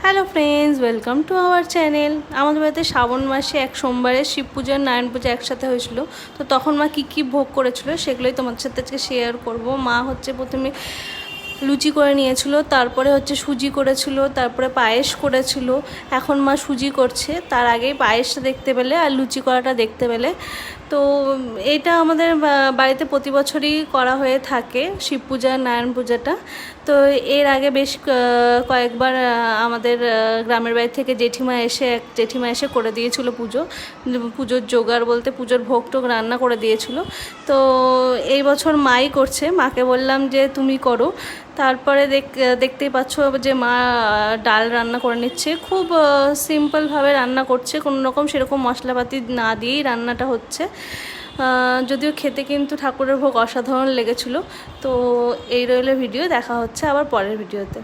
Hello friends, welcome to our channel. আমাদের বাড়িতে শ্রাবণ মাসে এক সোমবারে শিব পূজা আর নারায়ণ পূজা একসাথে হয়েছিল। তো তখন মা কী ভোগ করেছিল সেগুলোই তোমাদের সাথে আজকে শেয়ার করব। মা হচ্ছে প্রথমে লুচি করে নিয়েছিল, তারপরে হচ্ছে সুজি করেছিল, তারপরে পায়েস করেছিল। এখন মা সুজি করছে, তার আগেই পায়েসটা দেখতে পেলে আর লুচি করাটা দেখতে পেলে। তো এটা আমাদের বাড়িতে প্রতি বছরই করা হয়ে থাকে, শিব পূজা নারায়ণ পূজাটা। তো এর আগে বেশ কয়েকবার আমাদের গ্রামের বাড়ি থেকে জেঠিমা এসে করে দিয়েছিল পুজোর জোগাড় বলতে পুজোর ভোগ টোগ রান্না করে দিয়েছিল। তো এই বছর মাই করছে, মাকে বললাম যে তুমি করো। তারপরে দেখতেই পাচ্ছ যে মা ডাল রান্না করে নিচ্ছে, খুব সিম্পলভাবে রান্না করছে, কোনো রকম সেরকম মশলাপাতি না দিয়েই রান্নাটা হচ্ছে। যদিও খেতে কিন্তু ঠাকুরের ভোগ অসাধারণ লেগেছিলো। তো এই রইল ভিডিও, দেখা হচ্ছে আবার পরের ভিডিওতে।